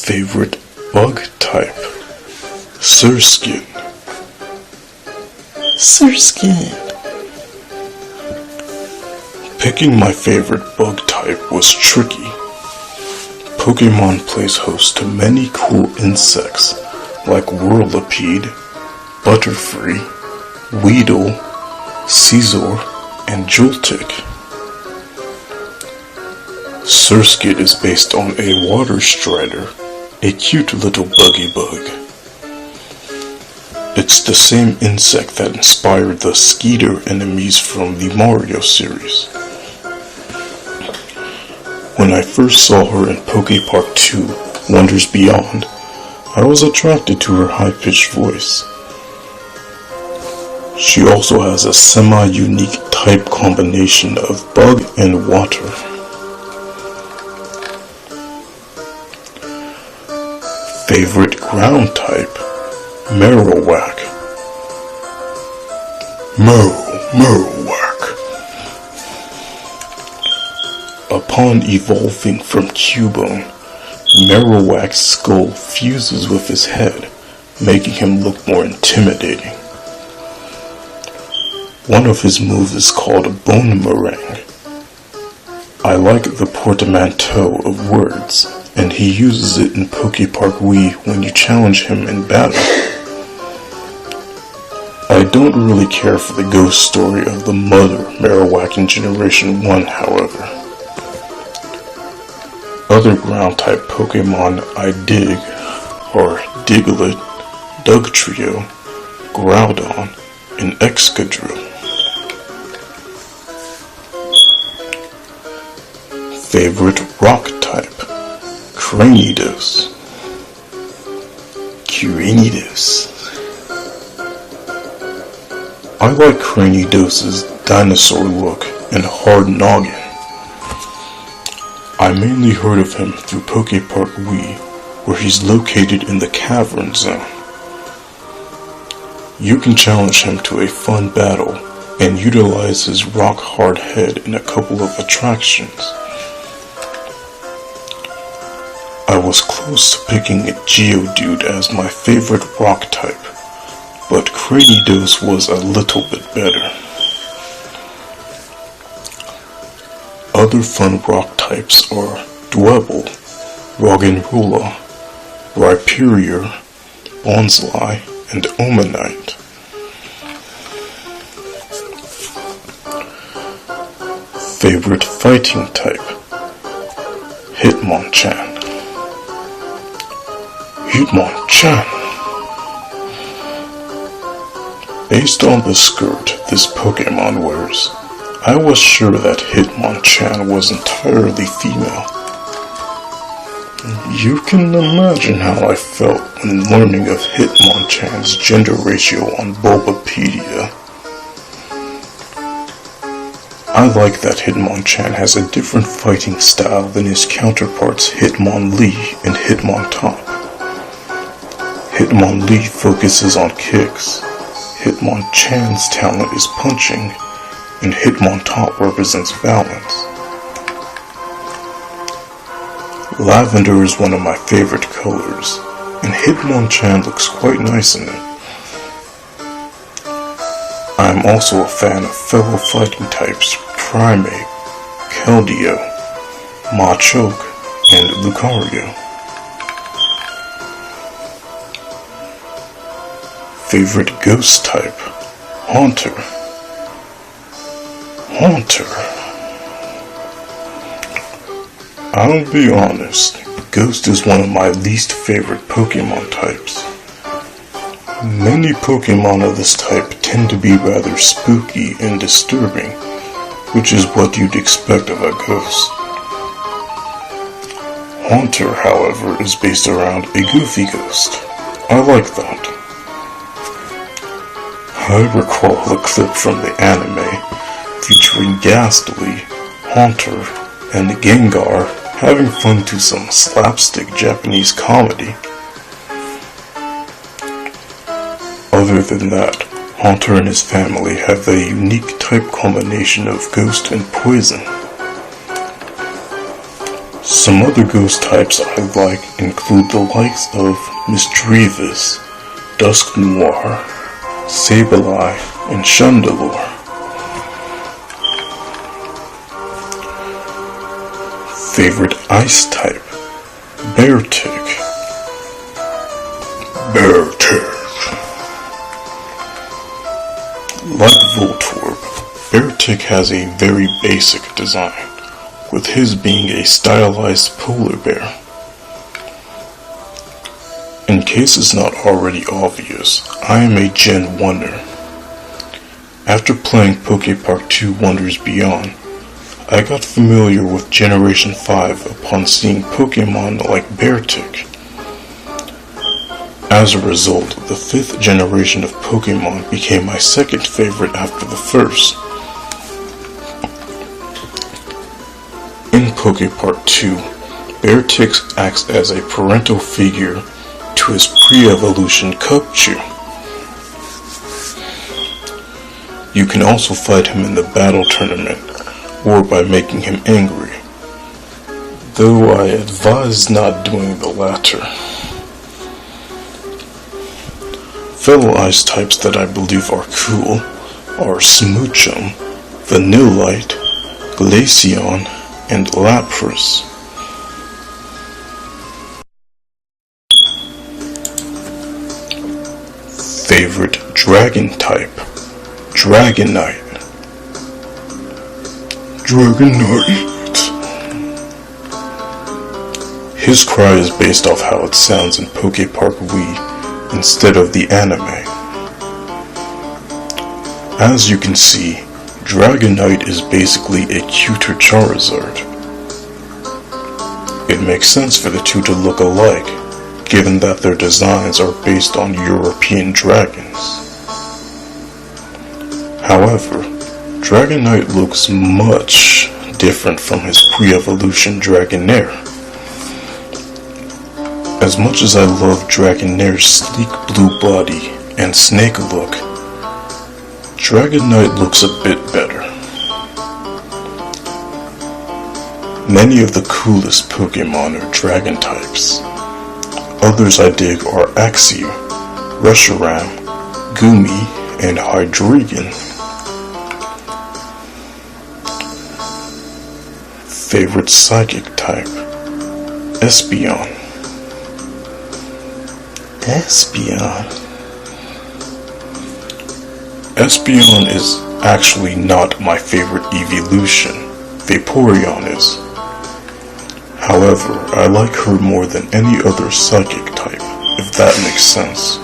Favorite bug type? Surskin. Surskin. Picking my favorite bug type was tricky. Pokémon plays host to many cool insects like Whirlipede, Butterfree, Weedle, Scizor, and Joltik. Surskit is based on a water strider, a cute little buggy bug. It's the same insect that inspired the Skeeter enemies from the Mario series. When I first saw her in Poképark 2, Wonders Beyond, I was attracted to her high-pitched voice. She also has a semi-unique type combination of bug and water. Favorite ground type? Marowak. Marowak. Upon evolving from Cubone, Marowak's skull fuses with his head, making him look more intimidating. One of his moves is called Bone Meringue. I like the portmanteau of words, and he uses it in Poképark Wii when you challenge him in battle. I don't really care for the ghost story of the mother Marowak in Generation 1, however. Other ground-type Pokémon I dig are Diglett, Dugtrio, Groudon, and Excadrill. Favorite rock type? Cranidos. I like Cranidos' dinosaur look and hard noggin. I mainly heard of him through Poképark Wii, where he's located in the Cavern Zone. You can challenge him to a fun battle and utilize his rock-hard head in a couple of attractions. I was close to picking a Geodude as my favorite rock type, but Cranidos was a little bit better. Other fun rock types are Dwebble, Roggenrola, Rhyperior, Bonsly, and Omanite. Favorite fighting type? Hitmonchan. Hitmonchan. Based on the skirt this Pokémon wears, I was sure that Hitmonchan was entirely female. You can imagine how I felt when learning of Hitmonchan's gender ratio on Bulbapedia. I like that Hitmonchan has a different fighting style than his counterparts Hitmonlee and Hitmontop. Hitmonlee focuses on kicks, Hitmonchan's talent is punching, and Hitmontop represents balance. Lavender is one of my favorite colors, and Hitmonchan looks quite nice in it. I am also a fan of fellow fighting types Primeape, Keldeo, Machoke, and Lucario. Favorite ghost type? Haunter. I'll be honest, Ghost is one of my least favorite Pokémon types. Many Pokémon of this type tend to be rather spooky and disturbing, which is what you'd expect of a ghost. Haunter, however, is based around a goofy ghost. I like that. I recall a clip from the anime featuring Ghastly, Haunter, and Gengar having fun to some slapstick Japanese comedy. Other than that, Haunter and his family have a unique type combination of ghost and poison. Some other ghost types I like include the likes of Misdreavus, Dusk Noir, Sableye, and Shundalore. Favorite ice type: Beartic. Like Voltorb, Beartic has a very basic design, with his being a stylized polar bear. In case it's not already obvious, I am a Gen 1er. After playing Poképark 2 Wonders Beyond, I got familiar with Generation 5 upon seeing Pokémon like Beartic. As a result, the 5th generation of Pokémon became my second favorite after the first. In Poképark 2, Beartic acts as a parental figure to his pre-evolution Cubchoo. You can also fight him in the battle tournament, or by making him angry, though I advise not doing the latter. Fellow ice types that I believe are cool are Smoochum, Vanillite, Glaceon, and Lapras. Favorite dragon type: Dragonite. His cry is based off how it sounds in Poképark Wii instead of the anime. As you can see, Dragonite is basically a cuter Charizard. It makes sense for the two to look alike, given that their designs are based on European dragons. However, Dragonite looks much different from his pre-evolution Dragonair. As much as I love Dragonair's sleek blue body and snake look, Dragonite looks a bit better. Many of the coolest Pokémon are dragon types. Others I dig are Axew, Reshiram, Goomy, and Hydreigon. Favorite psychic type: Espeon. Espeon is actually not my favorite evolution. Vaporeon is. However, I like her more than any other psychic type, if that makes sense.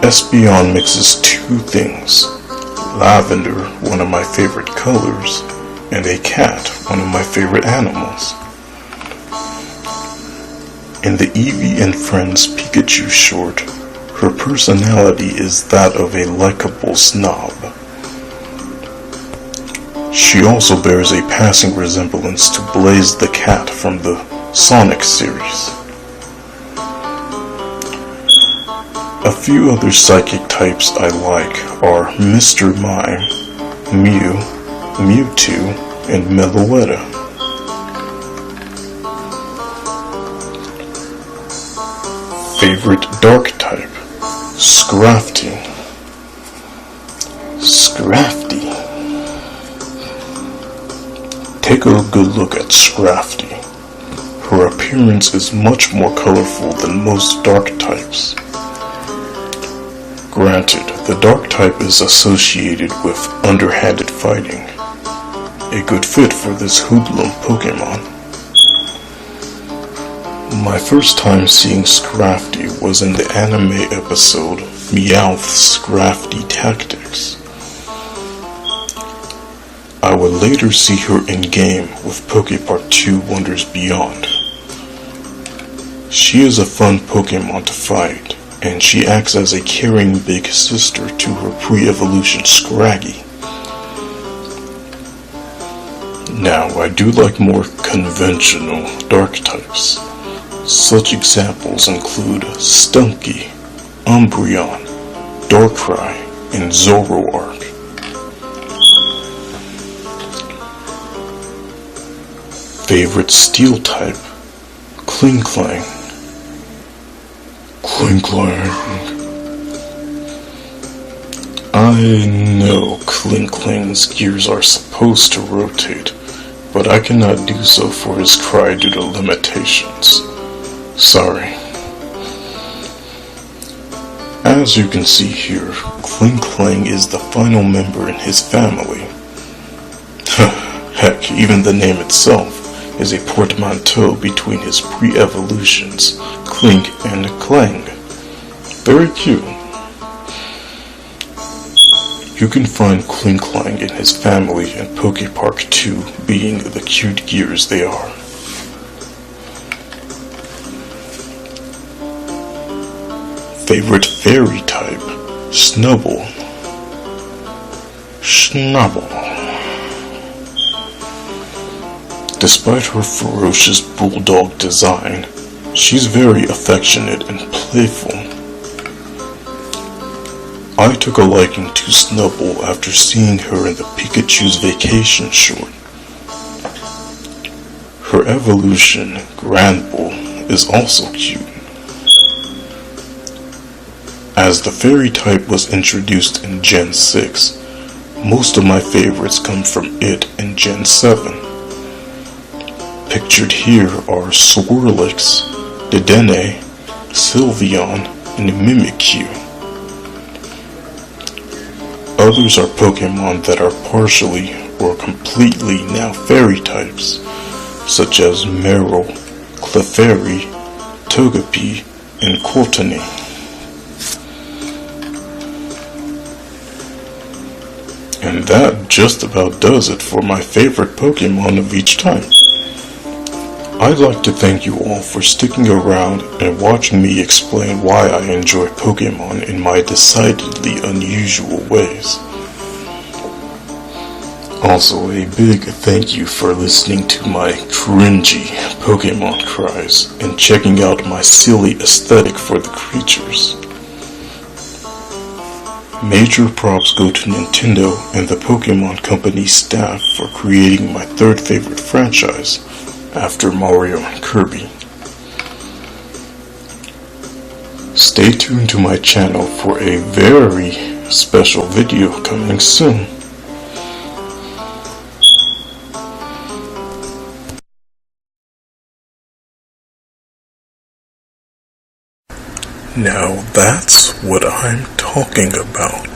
Espeon mixes two things: lavender, one of my favorite colors, and a cat, one of my favorite animals. In the Eevee and Friends Pikachu short, her personality is that of a likable snob. She also bears a passing resemblance to Blaze the cat from the Sonic series. A few other psychic types I like are Mr. Mime, Mew, Mewtwo, and Meloetta. Favorite dark type: Scrafty. Take a good look at Scrafty. Her appearance is much more colorful than most dark types. Granted, the dark type is associated with underhanded fighting, a good fit for this hoodlum Pokemon. My first time seeing Scrafty was in the anime episode Meowth's Scrafty Tactics. I would later see her in-game with Poképark 2 Wonders Beyond. She is a fun Pokemon to fight, and she acts as a caring big sister to her pre-evolution Scraggy. Now, I do like more conventional dark types. Such examples include Stunky, Umbreon, Darkrai, and Zoroark. Favorite steel type? Cling Clang. Cling Clang. I know Cling Clang's gears are supposed to rotate, but I cannot do so for his cry due to limitations. Sorry. As you can see here, Cling Clang is the final member in his family. Heck, even the name itself is a portmanteau between his pre-evolutions, Clink and Clang. Very cute. You can find Cling Clang and his family in Pokepark 2, being the cute gears they are. Favorite fairy type? Snubble. Schnubble. Despite her ferocious bulldog design, she's very affectionate and playful. I took a liking to Snubble after seeing her in the Pikachu's Vacation short. Her evolution, Granbull, is also cute. As the fairy type was introduced in Gen 6, most of my favorites come from it in Gen 7. Pictured here are Swirlix, Dedenne, Sylveon, and Mimikyu. Others are Pokemon that are partially or completely now fairy types, such as Meryl, Clefairy, Togepi, and Courtney. And that just about does it for my favorite Pokemon of each type. I'd like to thank you all for sticking around and watching me explain why I enjoy Pokemon in my decidedly unusual ways. Also, a big thank you for listening to my cringy Pokemon cries and checking out my silly aesthetic for the creatures. Major props go to Nintendo and the Pokemon Company staff for creating my third favorite franchise, after Mario and Kirby. Stay tuned to my channel for a very special video coming soon. Now that's what I'm talking about.